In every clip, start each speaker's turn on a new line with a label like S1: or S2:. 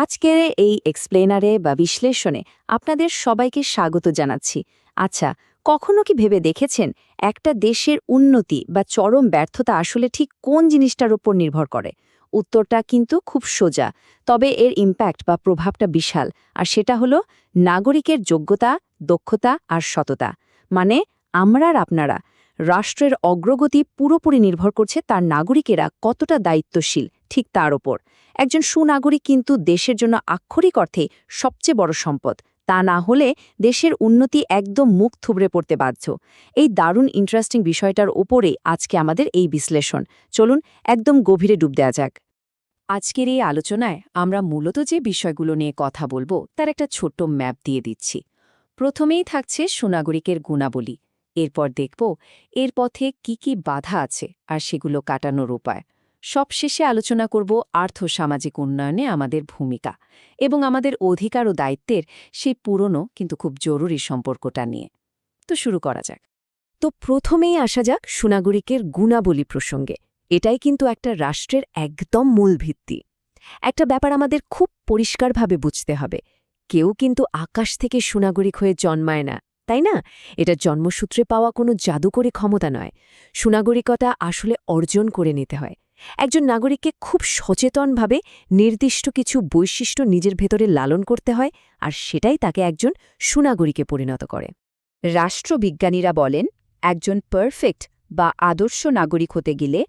S1: আজকের এই এক্সপ্লেনারে বা বিশ্লেষণে আপনাদের সবাইকে স্বাগত জানাচ্ছি। আচ্ছা, কখনো কি ভেবে দেখেছেন একটা দেশের উন্নতি বা চরম ব্যর্থতা আসলে ঠিক কোন জিনিসটার উপর নির্ভর করে? উত্তরটা কিন্তু খুব সোজা, তবে এর ইম্প্যাক্ট বা প্রভাবটা বিশাল, আর সেটা হলো নাগরিকের যোগ্যতা, দক্ষতা আর সততা। মানে আমরা আর আপনারা। রাষ্ট্রের অগ্রগতি পুরোপুরি নির্ভর করছে তার নাগরিকেরা কতটা দায়িত্বশীল, ঠিক তার ওপর। একজন সুনাগরিক কিন্তু দেশের জন্য আক্ষরিক অর্থে সবচেয়ে বড় সম্পদ। তা না হলে দেশের উন্নতি একদম মুখ থুবড়ে পড়তে বাধ্য। এই দারুণ ইন্টারেস্টিং বিষয়টার ওপরে আজকে আমাদের এই বিশ্লেষণ। চলুন একদম গভীরে ডুব দেওয়া যাক। আজকের এই আলোচনায় আমরা মূলত যে বিষয়গুলো নিয়ে কথা বলবো তার একটা ছোট্ট ম্যাপ দিয়ে দিচ্ছি। প্রথমেই থাকছে সুনাগরিকের গুণাবলী। এরপর দেখব এর পথে কি কি বাধা আছে আর সেগুলো কাটানোর উপায়। সবশেষে আলোচনা করব আর্থসামাজিক উন্নয়নে আমাদের ভূমিকা এবং আমাদের অধিকার ও দায়িত্বের সেই পুরনো কিন্তু খুব জরুরি সম্পর্কটা নিয়ে। তো শুরু করা যাক। তো প্রথমেই আসা যাক সুনাগরিকের গুণাবলী প্রসঙ্গে। এটাই কিন্তু একটা রাষ্ট্রের একদম মূল ভিত্তি। একটা ব্যাপার আমাদের খুব পরিষ্কারভাবে বুঝতে হবে, কেউ কিন্তু আকাশ থেকে সুনাগরিক হয়ে জন্মায় না, তাই না? এটা জন্মসূত্রে পাওয়া কোনো জাদুকরী ক্ষমতা নয়। সুনাগরিকতা আসলে অর্জন করে নিতে হয়। একজন নাগরিককে খুব সচেতনভাবে নির্দিষ্ট কিছু বৈশিষ্ট্য নিজের ভেতরে লালন করতে হয়, আর সেটাই তাকে একজন সুনাগরিকে পরিণত করে। রাষ্ট্রবিজ্ঞানীরা বলেন, একজন পারফেক্ট বা আদর্শ নাগরিক হতে গেলে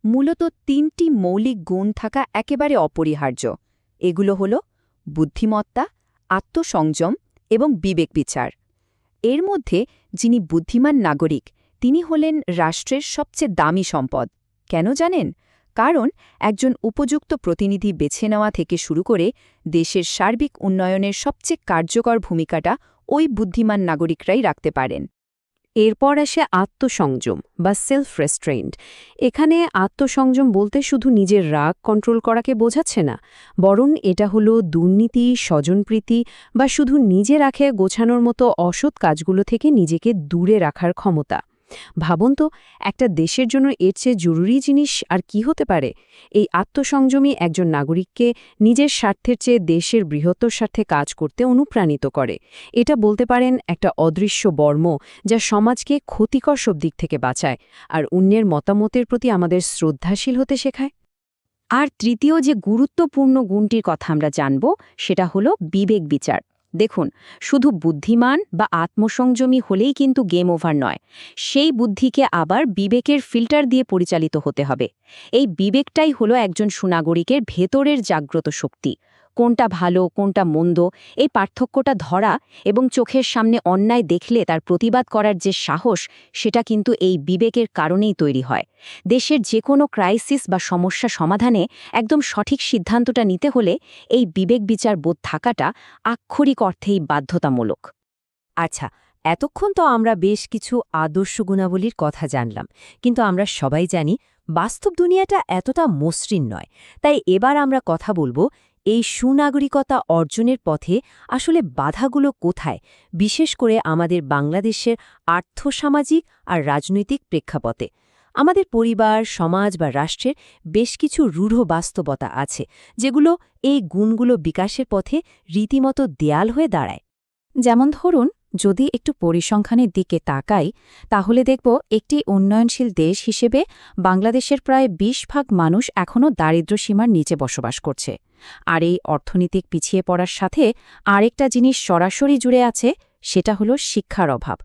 S1: মূলত তিনটি মৌলিক গুণ থাকা একেবারে অপরিহার্য। এগুলো হল বুদ্ধিমত্তা, আত্মসংযম এবং বিবেক বিচার। এর মধ্যে যিনি বুদ্ধিমান নাগরিক, তিনি হলেন রাষ্ট্রের সবচেয়ে দামি সম্পদ। কেন জানেন? কারণ একজন উপযুক্ত প্রতিনিধি বেছে নেওয়া থেকে শুরু করে দেশের সার্বিক উন্নয়নের সবচেয়ে কার্যকর ভূমিকাটা ওই বুদ্ধিমান নাগরিকরাই রাখতে পারেন। এরপর আসে আত্মসংযম বা সেলফ রেস্ট্রেইন্ট। এখানে আত্মসংযম বলতে শুধু নিজের রাগ কন্ট্রোল করাকে বোঝাচ্ছে না, বরং এটা হলো দুর্নীতি, স্বজনপ্রীতি বা শুধু নিজে রাখে গোছানোর মতো অসৎ কাজগুলো থেকে নিজেকে দূরে রাখার ক্ষমতা। ভাবুন তো, একটা দেশের জন্য এর চেয়ে জরুরি জিনিস আর কি হতে পারে? এই আত্মসংযমী একজন নাগরিককে নিজের স্বার্থের চেয়ে দেশের বৃহত্তর স্বার্থে কাজ করতে অনুপ্রাণিত করে। এটা বলতে পারেন একটা অদৃশ্য বর্ম, যা সমাজকে ক্ষতিকর সব দিক থেকে বাঁচায় আর অন্যের মতামতের প্রতি আমাদের শ্রদ্ধাশীল হতে শেখায়। আর তৃতীয় যে গুরুত্বপূর্ণ গুণটির কথা আমরা জানব, সেটা হলো বিবেক বিচার। দেখুন, শুধু বুদ্ধিমান বা আত্মসংযমী হলেই কিন্তু গেম ওভার নয়। সেই বুদ্ধিকে আবার বিবেকের ফিল্টার দিয়ে পরিচালিত হতে হবে। এই বিবেকটাই হলো একজন সুনাগরিকের ভেতরের জাগ্রত শক্তি। কোনটা ভালো, কোনটা মন্দ, এই পার্থক্যটা ধরা এবং চোখের সামনে অন্যায় দেখলে তার প্রতিবাদ করার যে সাহস, সেটা কিন্তু এই বিবেকের কারণেই তৈরি হয়। দেশের যে কোনো ক্রাইসিস বা সমস্যা সমাধানে একদম সঠিক সিদ্ধান্তটা নিতে হলে এই বিবেক বিচার বোধ থাকাটা আক্ষরিক অর্থেই বাধ্যতামূলক। আচ্ছা, এতক্ষণ তো আমরা বেশ কিছু আদর্শ গুণাবলীর কথা জানলাম, কিন্তু আমরা সবাই জানি বাস্তব দুনিয়াটা এতটা মসৃণ নয়। তাই এবার আমরা কথা বলবো এই সুনাগরিকতা অর্জনের পথে আসলে বাধাগুলো কোথায়, বিশেষ করে আমাদের বাংলাদেশের আর্থসামাজিক আর রাজনৈতিক প্রেক্ষাপটে। আমাদের পরিবার, সমাজ বা রাষ্ট্রের বেশ কিছু রূঢ় বাস্তবতা আছে, যেগুলো এই গুণগুলো বিকাশের পথে রীতিমতো দেয়াল হয়ে দাঁড়ায়। যেমন ধরুন, যদি একটু পরিসংখ্যানের দিকে তাকাই, তাহলে দেখব একটি উন্নয়নশীল দেশ হিসেবে বাংলাদেশের প্রায় ২০% মানুষ এখনও দারিদ্র্যসীমার নিচে বসবাস করছে। আর এই অর্থনৈতিক পিছিয়ে পড়ার সাথে আরেকটা জিনিস সরাসরি জুড়ে আছে, সেটা হলো শিক্ষার অভাব।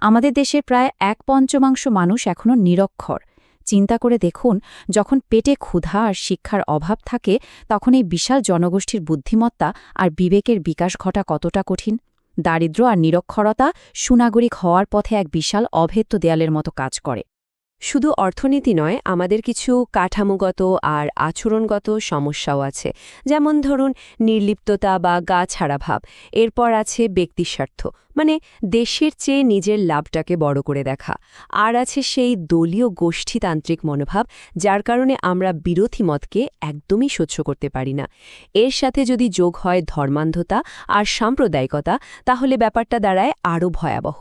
S1: আমাদের দেশের প্রায় ১/৫ মানুষ এখনও নিরক্ষর। চিন্তা করে দেখুন, যখন পেটে ক্ষুধা আর শিক্ষার অভাব থাকে, তখন এই বিশাল জনগোষ্ঠীর বুদ্ধিমত্তা আর বিবেকের বিকাশ ঘটা কতটা কঠিন। দারিদ্র্য আর নিরক্ষরতা সুনাগরিক হওয়ার পথে এক বিশাল অভেদ্য দেয়ালের মতো কাজ করে। শুধু অর্থনীতি নয়, আমাদের কিছু কাঠামোগত আর আচরণগত সমস্যাও আছে। যেমন ধরুন, নির্লিপ্ততা বা গা ছাড়া ভাব। এরপর আছে ব্যক্তিস্বার্থ, মানে দেশের চেয়ে নিজের লাভটাকে বড় করে দেখা। আর আছে সেই দলীয় গোষ্ঠীতান্ত্রিক মনোভাব, যার কারণে আমরা বিরোধী মতকে একদমই সহ্য করতে পারি না। এর সাথে যদি যোগ হয় ধর্মান্ধতা আর সাম্প্রদায়িকতা, তাহলে ব্যাপারটা দাঁড়ায় আরও ভয়াবহ।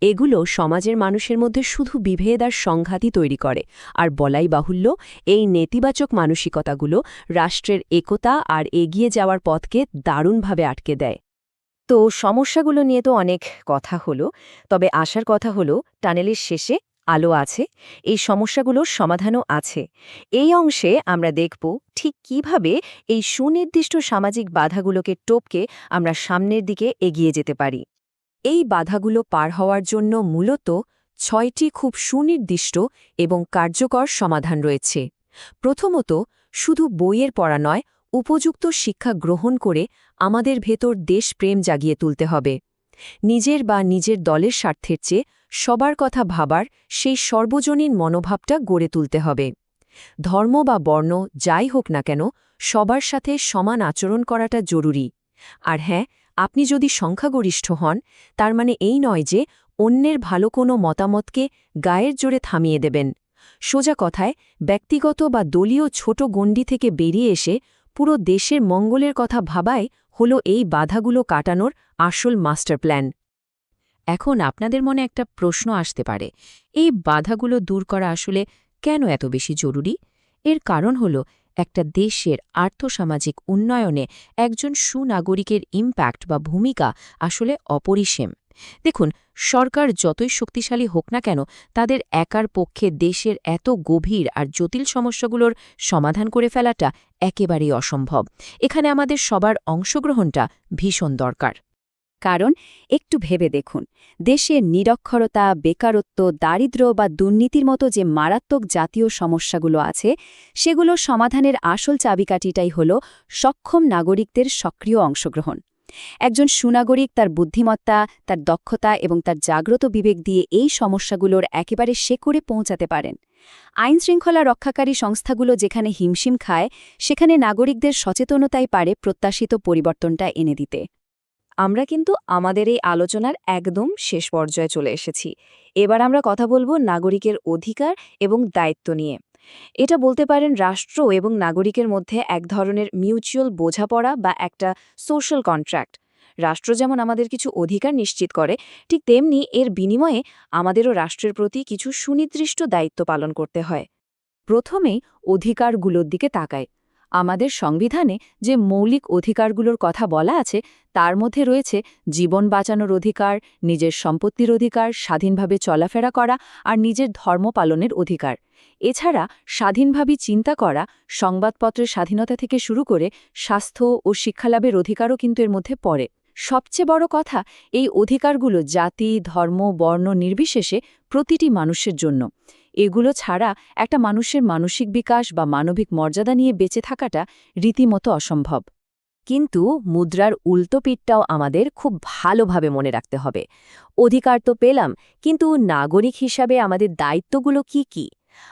S1: এগুলো সমাজের মানুষের মধ্যে শুধু বিভেদ আর সংঘাতই তৈরি করে, আর বলাই বাহুল্য, এই নেতিবাচক মানসিকতাগুলো রাষ্ট্রের একতা আর এগিয়ে যাওয়ার পথকে দারুণভাবে আটকে দেয়। তো সমস্যাগুলো নিয়ে তো অনেক কথা হলো, তবে আসার কথা হলো টানেলের শেষে আলো আছে, এই সমস্যাগুলোর সমাধানও আছে। এই অংশে আমরা দেখব ঠিক কিভাবে এই সুনির্দিষ্ট সামাজিক বাধাগুলোকে টপকে আমরা সামনের দিকে এগিয়ে যেতে পারি। এই বাধাগুলো পার হওয়ার জন্য মূলত ৬টি খুব সুনির্দিষ্ট এবং কার্যকর সমাধান রয়েছে। প্রথমত, শুধু বইয়ের পড়া নয়, উপযুক্ত শিক্ষা গ্রহণ করে আমাদের ভেতর দেশপ্রেম জাগিয়ে তুলতে হবে। নিজের বা নিজের দলের স্বার্থের চেয়ে সবার কথা ভাবার সেই সর্বজনীন মনোভাবটা গড়ে তুলতে হবে। ধর্ম বা বর্ণ যাই হোক না কেন, সবার সাথে সমান আচরণ করাটা জরুরি। আর হ্যাঁ, আপনি যদি সংখ্যাগরিষ্ঠ হন, তার মানে এই নয় যে অন্যের ভালো কোনো মতামতকে গায়ের জোরে থামিয়ে দেবেন। সোজা কথায়, ব্যক্তিগত বা দলীয় ছোট গণ্ডি থেকে বেরিয়ে এসে পুরো দেশের মঙ্গলের কথা ভাবাই হল এই বাধাগুলো কাটানোর আসল মাস্টার প্ল্যান। এখন আপনাদের মনে একটা প্রশ্ন আসতে পারে, এই বাধাগুলো দূর করা আসলে কেন এত বেশি জরুরি? এর কারণ হল, একটা দেশের আর্থসামাজিক উন্নয়নে একজন সুনাগরিকের ইম্প্যাক্ট বা ভূমিকা আসলে অপরিসীম। দেখুন, সরকার যতই শক্তিশালী হোক না কেন, তাদের একার পক্ষে দেশের এত গভীর আর জটিল সমস্যাগুলোর সমাধান করে ফেলাটা একেবারেই অসম্ভব। এখানে আমাদের সবার অংশগ্রহণটা ভীষণ দরকার। কারণ একটু ভেবে দেখুন, দেশের নিরক্ষরতা, বেকারত্ব, দারিদ্র্য বা দুর্নীতির মতো যে মারাত্মক জাতীয় সমস্যাগুলো আছে, সেগুলো সমাধানের আসল চাবিকাঠিটাই হল সক্ষম নাগরিকদের সক্রিয় অংশগ্রহণ। একজন সুনাগরিক তার বুদ্ধিমত্তা, তার দক্ষতা এবং তার জাগ্রত বিবেক দিয়ে এই সমস্যাগুলোর একেবারে শেকড়ে পৌঁছাতে পারেন। আইনশৃঙ্খলা রক্ষাকারী সংস্থাগুলো যেখানে হিমশিম খায়, সেখানে নাগরিকদের সচেতনতাই পারে প্রত্যাশিত পরিবর্তনটা এনে দিতে। আমরা কিন্তু আমাদের এই আলোচনার একদম শেষ পর্যায়ে চলে এসেছি। এবার আমরা কথা বলবো নাগরিকের অধিকার এবং দায়িত্ব নিয়ে। এটা বলতে পারেন রাষ্ট্র এবং নাগরিকের মধ্যে এক ধরনের মিউচুয়াল বোঝাপড়া বা একটা সোশ্যাল কন্ট্রাক্ট। রাষ্ট্র যেমন আমাদের কিছু অধিকার নিশ্চিত করে, ঠিক তেমনি এর বিনিময়ে আমাদেরও রাষ্ট্রের প্রতি কিছু সুনির্দিষ্ট দায়িত্ব পালন করতে হয়। প্রথমেই অধিকারগুলোর দিকে তাকায়। আমাদের সংবিধানে যে মৌলিক অধিকারগুলোর কথা বলা আছে, তার মধ্যে রয়েছে জীবন বাঁচানোর অধিকার, নিজের সম্পত্তির অধিকার, স্বাধীনভাবে চলাফেরা করা আর নিজের ধর্ম পালনের অধিকার। এছাড়া স্বাধীনভাবে চিন্তা করা, সংবাদপত্রের স্বাধীনতা থেকে শুরু করে স্বাস্থ্য ও শিক্ষালাভের অধিকারও কিন্তু এর মধ্যে পড়ে। সবচেয়ে বড় কথা, এই অধিকারগুলো জাতি, ধর্ম, বর্ণ নির্বিশেষে প্রতিটি মানুষের জন্য। এগুলো ছাড়া একটা মানুষের মানসিক বিকাশ বা মানবিক মর্যাদা নিয়ে বেঁচে থাকাটা রীতিমতো অসম্ভব। কিন্তু মুদ্রার উল্টো পিঠটাও আমাদের খুব ভালোভাবে মনে রাখতে হবে। অধিকার তো পেলাম, কিন্তু নাগরিক হিসাবে আমাদের দায়িত্বগুলো কি কি?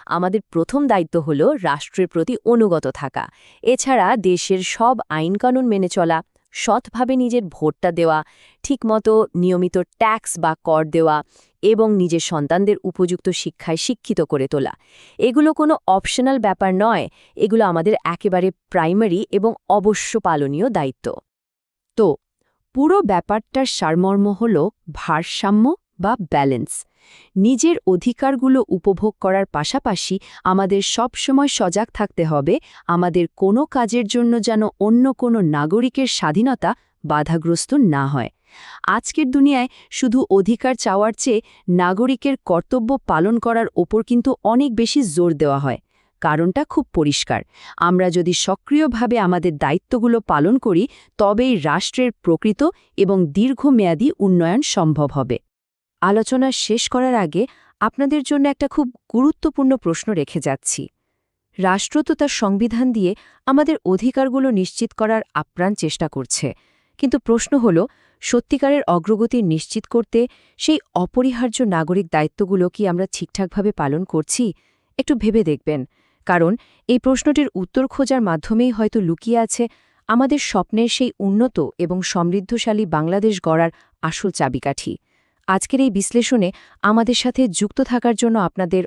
S1: আমাদের প্রথম দায়িত্ব হল রাষ্ট্রের প্রতি অনুগত থাকা। এছাড়া দেশের সব আইনকানুন মেনে চলা, সৎভাবে নিজের ভোটটা দেওয়া, ঠিকমতো নিয়মিত ট্যাক্স বা কর দেওয়া এবং নিজের সন্তানদের উপযুক্ত শিক্ষায় শিক্ষিত করে তোলা। এগুলো কোনো অপশনাল ব্যাপার নয়, এগুলো আমাদের একেবারে প্রাইমারি এবং অবশ্য পালনীয় দায়িত্ব। তো পুরো ব্যাপারটার সারমর্ম হল ভারসাম্য বা ব্যালেন্স। নিজের অধিকারগুলো উপভোগ করার পাশাপাশি আমাদের সবসময় সজাগ থাকতে হবে আমাদের কোনো কাজের জন্য যেন অন্য কোনো নাগরিকের স্বাধীনতা বাধাগ্রস্ত না হয়। আজকের দুনিয়ায় শুধু অধিকার চাওয়ার চেয়ে নাগরিকের কর্তব্য পালন করার ওপর কিন্তু অনেক বেশি জোর দেওয়া হয়। কারণটা খুব পরিষ্কার, আমরা যদি সক্রিয়ভাবে আমাদের দায়িত্বগুলো পালন করি, তবেই রাষ্ট্রের প্রকৃত এবং দীর্ঘমেয়াদী উন্নয়ন সম্ভব হবে। আলোচনা শেষ করার আগে আপনাদের জন্য একটা খুব গুরুত্বপূর্ণ প্রশ্ন রেখে যাচ্ছি। রাষ্ট্র তো তার সংবিধান দিয়ে আমাদের অধিকারগুলো নিশ্চিত করার আপ্রাণ চেষ্টা করছে, কিন্তু প্রশ্ন হল, সত্যিকারের অগ্রগতি নিশ্চিত করতে সেই অপরিহার্য নাগরিক দায়িত্বগুলো কি আমরা ঠিকঠাকভাবে পালন করছি? একটু ভেবে দেখবেন, কারণ এই প্রশ্নটির উত্তর খোঁজার মাধ্যমেই হয়তো লুকিয়ে আছে আমাদের স্বপ্নের সেই উন্নত এবং সমৃদ্ধশালী বাংলাদেশ গড়ার আসল চাবিকাঠি। আজকের এই বিশ্লেষণে আমাদের সাথে যুক্ত থাকার জন্য আপনাদের